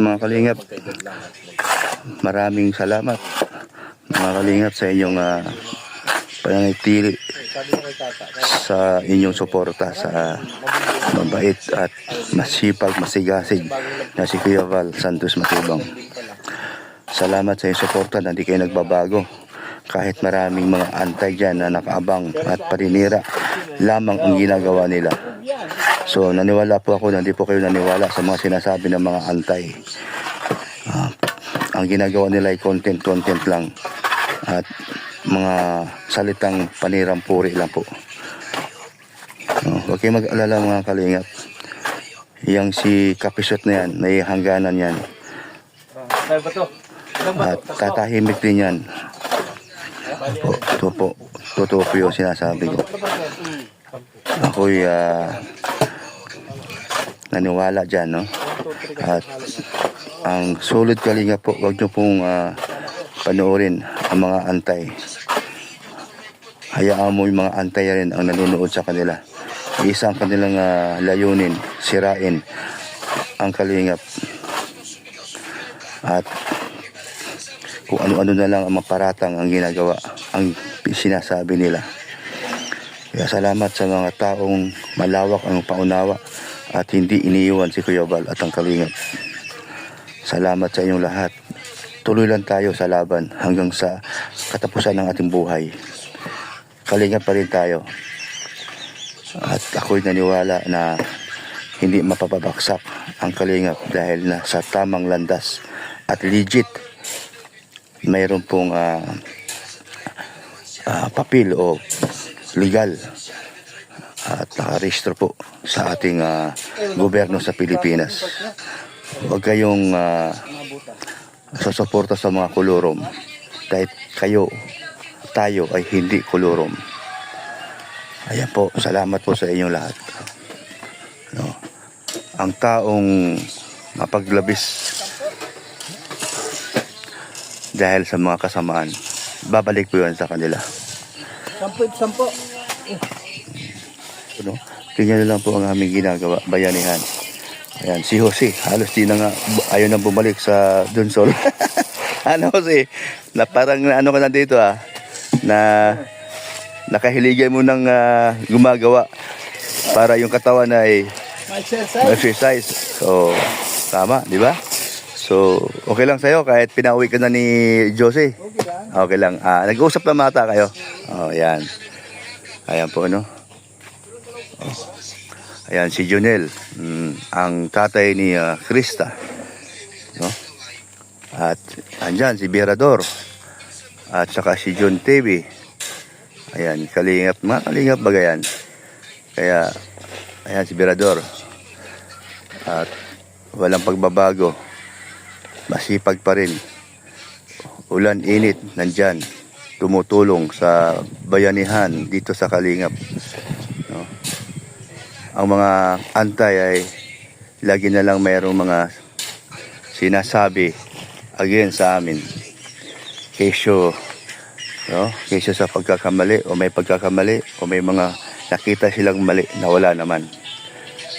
mga kalingap, maraming salamat mga kalingap sa inyong pananatili sa inyong suporta sa mabait at masipag, masigasig na si Kuya Val Santos Matubang. Salamat sa inyong suporta na hindi kayo nagbabago kahit maraming mga antay dyan na nakaabang at paninira lamang ang ginagawa nila. So naniwala po ako na hindi po kayo naniwala sa mga sinasabi ng mga antay. Ang ginagawa nila ay content lang at mga salitang panirampuri lang po. Huwag kayong mag-alala mga kalingap. Yang si Kapisot na yan, may hangganan yan. At tatahimik din yan. Ito po, totoo po yung sinasabi ko. Ako'y naniwala dyan, no? At ang sulit kalingap po, huwag nyo pong panoorin ang mga antay. Hayaan mo yung mga antay rin ang nanonood sa kanila. Isa ang kanilang layunin, sirain ang kalingap. At kung ano-ano na lang ang maparatang ang ginagawa, ang sinasabi nila. Kaya salamat sa mga taong malawak ang paunawa at hindi iniiwan si Kuya Val at ang kalingap. Salamat sa inyong lahat. Tuloy lang tayo sa laban hanggang sa katapusan ng ating buhay. Kalingap pa rin tayo. At ako'y naniwala na hindi mapapabaksak ang kalingap dahil na sa tamang landas at legit mayroon pong papel o legal at nakarehistro po sa ating gobyerno sa Pilipinas. Huwag kayong susuporta sa mga kolorom dahil tayo ay hindi kolorom. Ayan po, salamat po sa inyong lahat. Ang taong mapaglabis dahil sa mga kasamaan, babalik po yun sa kanila. 10. Tingnan na lang po ang aming ginagawa, bayanihan. Ayan, si Jose, halos di na nga, ayaw na bumalik sa Dunsol. Ano Jose, na parang ano ka na dito na nakahiligay mo ng gumagawa para yung katawan ay exercise. So, tama, di ba? So, okay lang sa'yo kahit pinauwi ka na ni Jose? Okay lang. Nag-uusap na mata kayo? Oh, yan. Ayan po, no? Oh. Ayan, si Junel. Ang tatay ni Krista. No? At andyan, si Berador. At saka si John TV. Ayan, kalingap. Mga kalingap bagayan. Kaya, ayan, si Berador. At walang pagbabago. Masipag pa rin. Ulan, init, nandyan. Tumutulong sa bayanihan dito sa kalingap. No? Ang mga antay ay lagi na lang mayroong mga sinasabi again sa amin. Kesyo, no? Kesyo sa pagkakamali o may pagkakamali o may mga nakita silang mali na wala naman.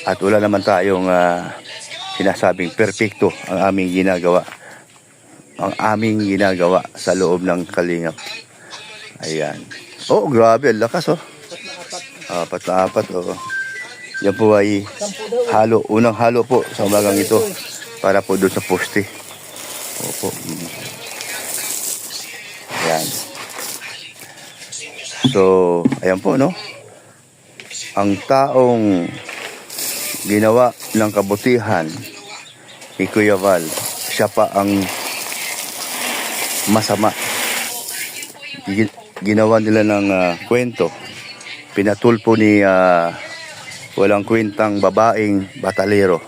At wala naman tayong sinasabing perfecto ang aming ginagawa. Ang aming ginagawa sa loob ng kalingap. Ayan. Oh, grabe. Ang lakas, oh. 4 na 4, oh. Yan po ay halo. Unang halo po sa umagang ito. Para po doon sa poste. Opo. Ayan. So, ayan po, no? Ang taong ginawa ng kabutihan ni Kuya Val, siya pa ang masama. Ginawa nila ng kwento. Pinatulpo ni walang kwentang babaeng batalero.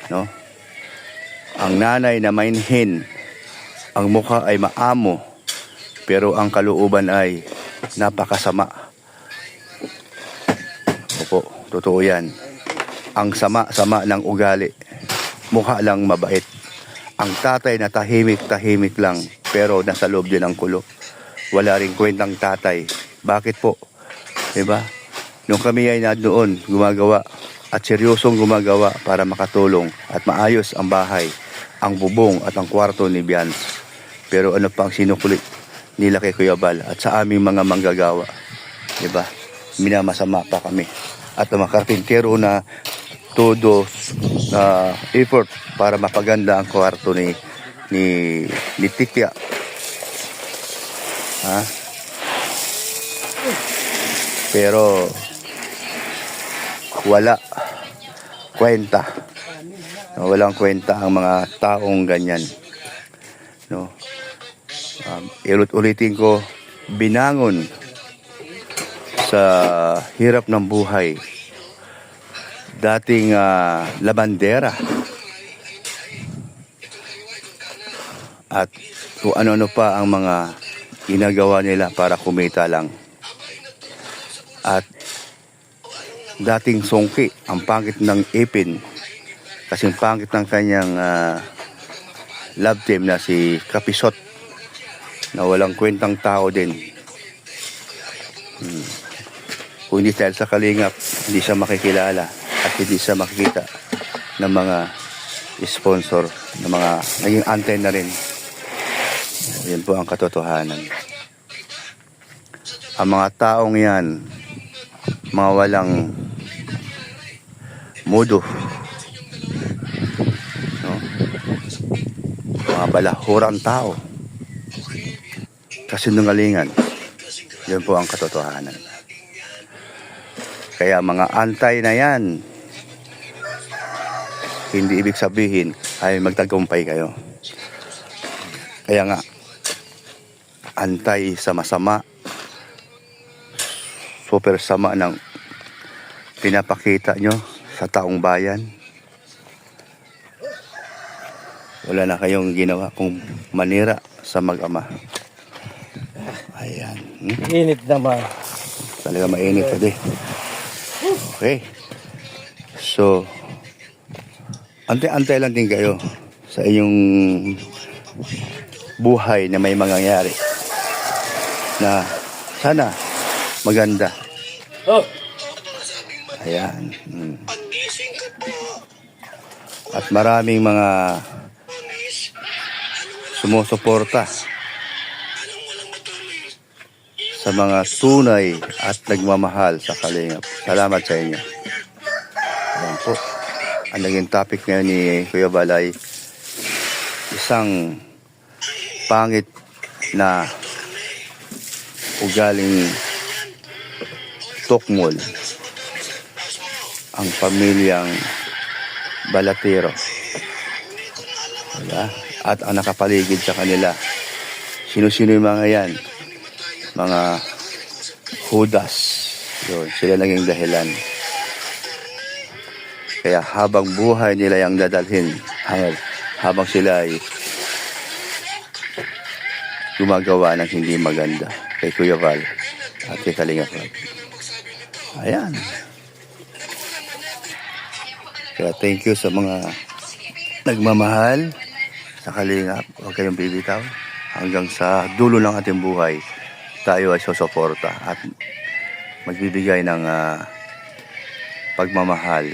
No? Ang nanay na mainhin, ang mukha ay maamo, pero ang kalooban ay napakasama. Opo, totoo yan. Ang sama-sama ng ugali, mukha lang mabait. Ang tatay na tahimik lang, pero nasa loob din ang kulo. Wala ring kwentang tatay. Bakit po? Diba? Nung kami ay doon gumagawa, at seryosong gumagawa para makatulong at maayos ang bahay, ang bubong at ang kwarto ni Bians. Pero ano pa ang sinukulit nila kay Kuya Bal at sa aming mga manggagawa, diba? Minamasama pa kami at ang mga karpintero na todo effort para mapaganda ang kwarto ni Tikya. Ha? Pero wala kwenta. No, walang kwenta ang mga taong ganyan. No. Ulit-ulitin ko, binangon sa hirap ng buhay dating labandera at kung ano-ano pa ang mga ginagawa nila para kumita lang. At dating songki, ang pangit ng ipin, kasing pangit ng kanyang love team na si Kapisot, na walang kwentang tao din. Kung hindi dahil sa kalingap, hindi siya makikilala at hindi siya makikita ng mga sponsor, ng mga naging antay na rin. Yan po ang katotohanan. Ang mga taong yan, mga walang mudo, no? Mga balahurang tao, kasinungalingan. Yan po ang katotohanan. Kaya mga antay na yan, hindi ibig sabihin ay magtagumpay kayo. Kaya nga, antay sa masama, super sama ng pinapakita nyo sa taong bayan. Wala na kayong ginawa kung manira sa mag-ama. Ayan. Init naman. Talaga mainit pa din. Okay. So, antay-antay lang din kayo sa inyong buhay na may mangyayari na sana maganda. Ayan. At maraming mga sumusuporta sa mga tunay at nagmamahal sa Kalingap. Salamat sa inyo. Ayan po. Ang naging topic ngayon ni Kuya Balay, isang pangit na ugaling tukmol ang pamilyang Balatero. Diba? At ang nakapaligid sa kanila. Sino-sino yung mga yan? Mga Judas. Yun, sila naging dahilan. Kaya habang buhay nila yung dadalhin, habang sila ay gumagawa ng hindi maganda kay Kuya Val at kay Kalingap. Ayan. Kaya thank you sa mga nagmamahal sa Kalingap. Huwag kayong bibitaw. Hanggang sa dulo ng ating buhay, tayo ay susuporta at magbibigay ng pagmamahal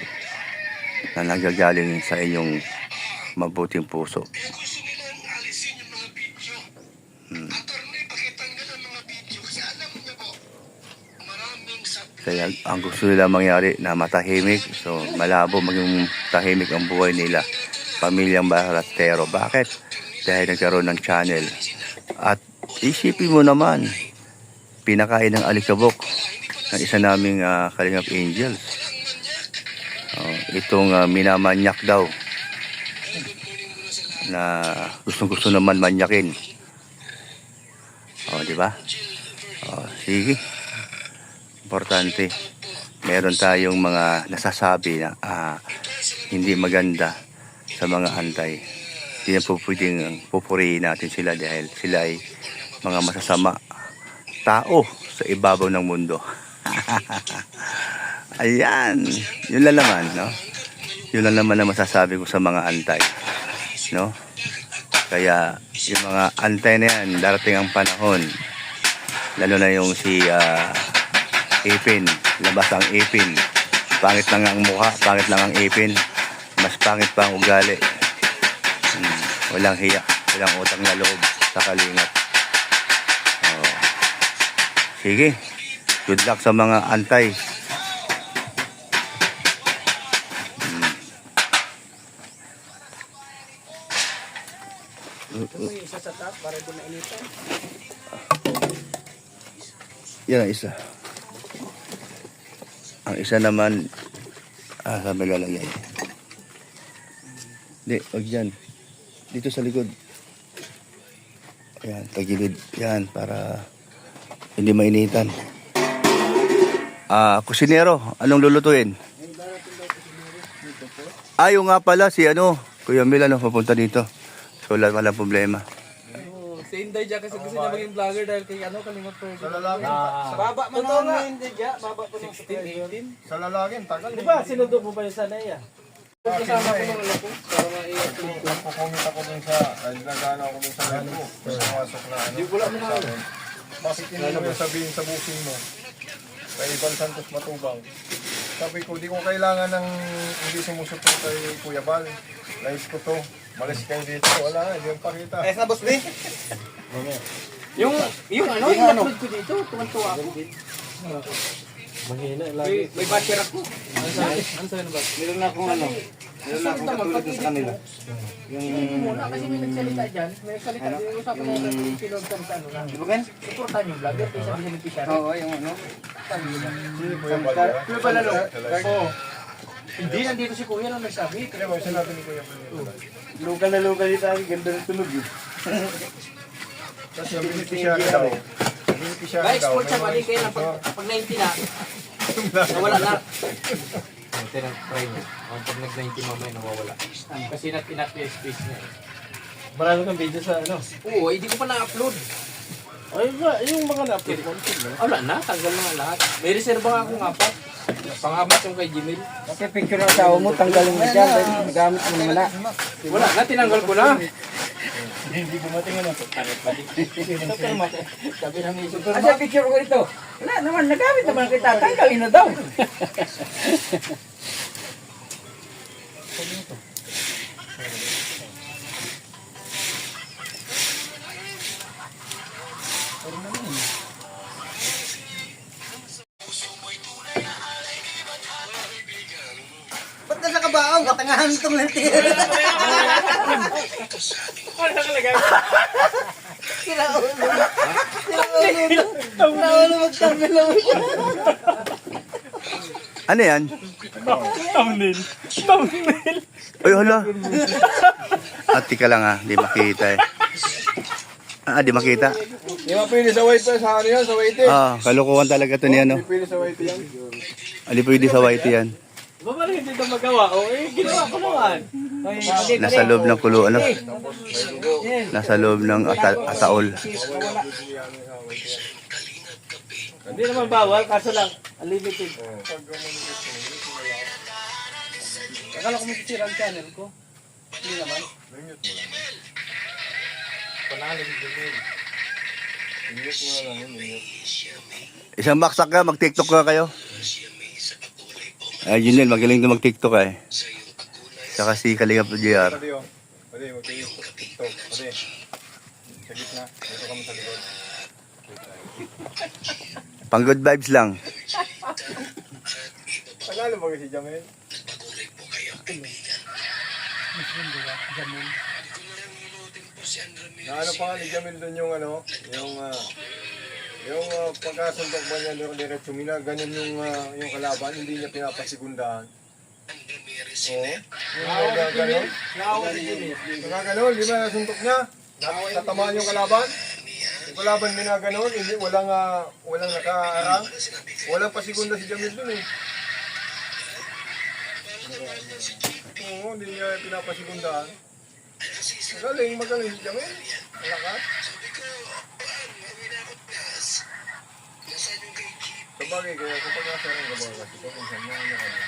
na nanggagaling sa inyong mabuting puso. Kaya ang gusto nila mangyari na matahimik, so malabo maging tahimik ang buhay nila, pamilyang Balatero. Bakit? Dahil nagkaroon ng channel. At isipin mo naman, pinakain ng alikabok ng isa naming Kalingap Angels. Itong minamanyak daw na gustong-gusto naman manyakin. Di ba? Sige. Importante. Meron tayong mga nasasabi na hindi maganda sa mga antay. Hindi na po pwedeng pupurihin natin sila dahil sila ay mga masasama tao sa ibabaw ng mundo. Ayan. Yun lang naman, no? Yun lang naman ang masasabi ko sa mga antay. No? Kaya yung mga antay na yan, darating ang panahon. Lalo na yung si Ipin, labas ang Ipin. Pangit lang ang mukha, pangit lang ang ipin. Mas pangit pa ang ugali. Walang hiya, walang utang na loob sa Kalingap. Oh. Sige, good luck sa mga antay. Ito mo yung isa sa top para di mainitan. Yan ang isa. Ang isa naman, saan ba lalagay? Hindi, wag yan. Dito sa likod. Ayan, tagilid. Yan, para hindi mainitan. Kusinero, anong lulutuin? Yung nga pala, si Kuya Mil, papunta dito. So, walang problema. Si Inday dyan kasi gusto niya maging vlogger dahil kay Kalingap Fergie. Sa lalaki. Baba mo Totoo nga. na hindi dyan. Baba po ng 16, 18. Sa lalaki, tagal. Di ba? Sinundo mo pa yung sanay ah. Kasama ko ng anak ko para ma-i-upload ko. Kukumit ako dun sa, nagana ako dun sa live mo. Pumasok na Di wala mo na ano. Bakit hindi mo yung sabihin sa booking mo? Kay Ivan Santos Matubang. Sabi ko, di ko kailangan ng hindi sumusupport kay Kuya Bal. Live ko to. Malis kayo dito. Wala, hindi yung pakita. Ayos na boss B? Yung upload ko dito, tuwan-tuwa ako. Mahina lagi. May batcher ako. Ano sa'yo na ba? Meron na akong meron na akong katulad sa kanila. Muna kasi may nagsalita dyan. May nagsalita. Yung usapan na yung pinod sa ano lang. Di ba kan? Supportan yung vlogger kaysa bisa ng pisar. Oo, yung Sabi nila. Hindi Kuya Bal. Kuya Bal, Oo. Hindi, nandito si Kuya lang nagsabi. Kaya mo, sinabi ni Kuya Bal. Lugal na lugal dito ang ganda ng tunog eh. Tapos yung beneficiary daw. Beneficiary daw. Na-export siya balik kayo na pag 90 na. Nawala na. Ito ng prime. Pag nag-90 mamaya nawawala. Kasi natinap yung space niya. Marami kang video sa Oo, hindi ko pa na-upload. Ay ba, yung mga na-upload mo. Wala na, tanggal na nga lahat. May reserva nga akong apat. Pang-apat yung kay Gmail. Kasi picture ng asawa mo, tanggalin mo dyan. Dahil nagamit mo naman na. Wala na, tinanggal ko na. Hindi bumating ano. Sabi ng isip. Asa picture ko ito? Wala naman, nagamit naman kita. Tanggalin na daw. Ba't nasa kabaong? Katangahan itong lantir. Naulo magtanggal. Ano yan? Ay, hala. Tika lang di makita eh. Di makita. Hindi mo pwede sa white sa ano yan, sa white Kalukuhan talaga to ni Hindi pwede sa white yan. Ali pwede sa white yan. Ba ba hindi ito magawa? Ginawa ko naman. Nasa loob ng kulo, Nasa loob ng ataol. Hindi naman bawal, kaso lang, unlimited. Akala ko may sisira ang channel ko. Hindi naman. Panalig din. Mute mo na lang yun, mute. Isang baksak ka, mag-tiktok ka kayo. Junel, magaling na mag-tiktok eh. Saka si Kalingap JR. Pwede oh. Pwede, mag-tiktok. Pwede. Sa gitna. Dito kami sa likod. Pang good vibes lang. Tagalog ba si Jamel? Na ano pa nga ni Jamel doon yung pagkasuntok ba niya diretso mina, ganun yung kalaban, hindi niya pinapasigundahan. Oo. Gano'n? Nagaganon, di ba nasuntok niya? Natamaan yung kalaban? Yung kalaban minaganon, hindi, walang nakaarang. Walang pasigunda si Jamil dun eh. Oo, hindi niya pinapasigundahan. Magaling si Jamil. Malakas. Sabagay, kaya kapag nasa rin gabaw kasi kung minsan niya ano kami.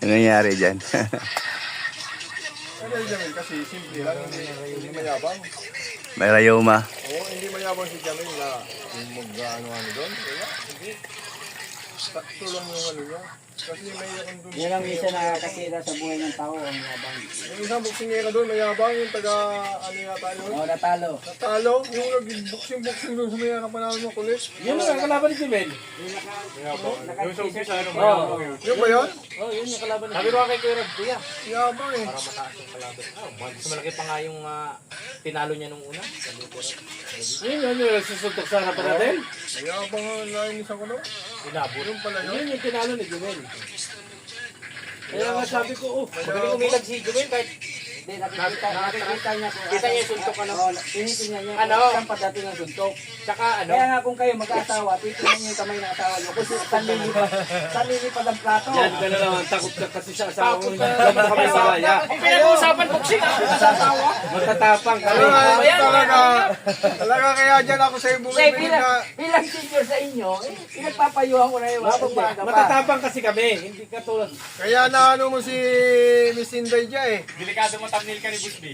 Ano nangyari dyan? Ano yung Jamil kasi simple lang, hindi mayabang. May rayoma. Oo, hindi mayabang si Jamil na yung mag-ano-ano doon. Wala, hindi. Sakto lang yung ano niya. Kasi mayroon doon. Yan ang isa nakakasira sa buhay ng tao, ang yabang. Yung isang boksingera doon, mayabang yung taga, ano yata yun? Oo, natalo. Natalo, yung nag-boxing doon sa may panalo mo kulit. Yun ang kalaban ni Jumel. Yung sa umpisa, ano ba Oo. Yun ba yun? Oh, yun yung kalaban ni Sabi ko kay Kuya Rab, Kuya, Yabang eh. para mataas yung kalaban. Mas malaki pa nga yung tinalo niya nung una. Sabi ko, Yun yung nagsusuntok sa harapan natin. Mayabang ang lain sa kulo. inabot. Yung pala yun. Yun yung tinalo ni Jumel. Kaya nga sabi ko, oh, Magaling umilag si Jumel kahit hindi, nakikita niya ko. Kita niya yung suntok, ano? Oo, tinitingnan niya Ano? kung saan padating ang suntok. tsaka ano, Kaya nga kung kayo mag-asawa, titingnan niyo yung kamay ng asawa niyo. Kasi sanlilipad ang plato. Yan ka na naman, takot ka kasi sa asawa mo. takot Hindi ka. kami sabaya. pinag-uusapan boxing sa asawa. Matatapang ka rin. Talaga kaya dyan ako sa'yo Kasi bumibili na. bilang senior sa inyo, pinagpapayuhan ko na yung habang bata pa. Matatapang kasi kami. Hindi ka tulad. Kaya na ano mo si Miss Inday dyan eh. Delikado mo thumbnail ka ni Busby.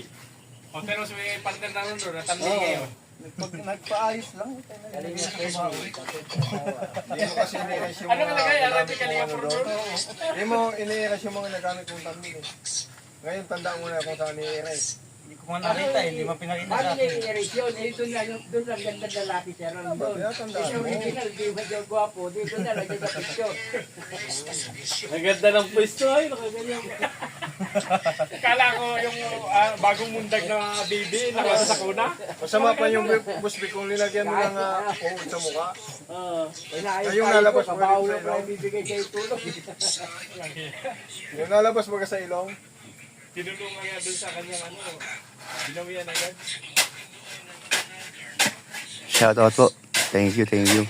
O pero sa may partner na nun doon, na thumbnail kayo. Nagpaayos lang. Galing niya, Chris. Hindi mo kasi iniiras yung Ano kalagay? Arabi ka niya ano for doon. Hindi mo iniiras yung mga nagamit mong thumbnail eh. Ngayon tandaan mo na kung saan iniiras. Kung nakita, hindi mo pinakita Ano niya yung erase yun? Eh, doon lang ganda lalaki siya ron doon. Kaya tandaan Yung mo. original, di ba siya gwapo? Dito na lang sa picture. Ang ganda ng pwesto ay, nakaganyan. Kala ko yung bagong mundag na baby na sa kuna. Masama pa yung busby kung nilagyan mo ng uhod sa mukha. Inaayos Yung tayo lalabas ko, mo kabaho rin sa yung ilong. bibigay sa'yo tulong. Yung nalabas mo ka sa ilong. Tinulungan nga doon sa kanyang ano. Binawian agad. Shoutout po. Thank you, thank you.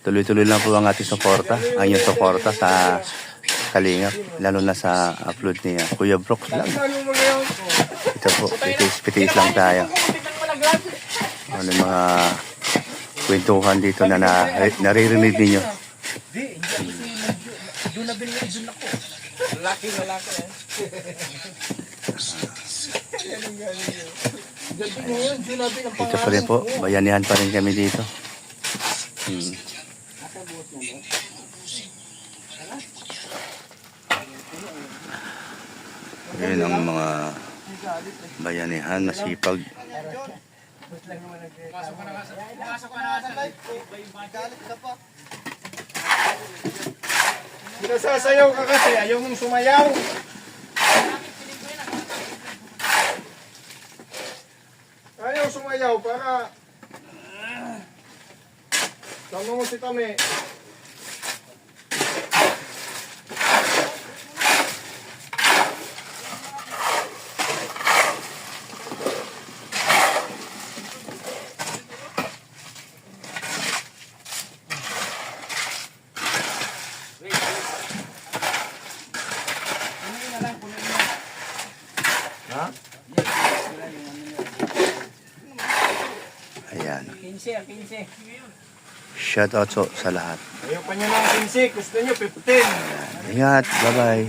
Tuloy-tuloy lang po ang ating suporta. Ang inyong suporta sa Kalingap. Lalo na sa upload ni Kuya Brooks lang. Ano mo ngayon? Ito po, pitis lang tayo. Tingnan mo lang lang. Ano yung mga kwentuhan dito na naririnig ninyo. Lalaki eh. Ito pa rin po, bayanihan pa rin kami dito. Ngayon ang mga bayanihan, masipag. Pinasasayaw ka kasi, ayaw mong sumayaw. Ayaw sumayaw para... Tama mo si Tame. Ayan. 15 ang 15. Shoutout po sa lahat. Ayaw pa niya ng 15, gusto niyo 15. Ingat, bye-bye.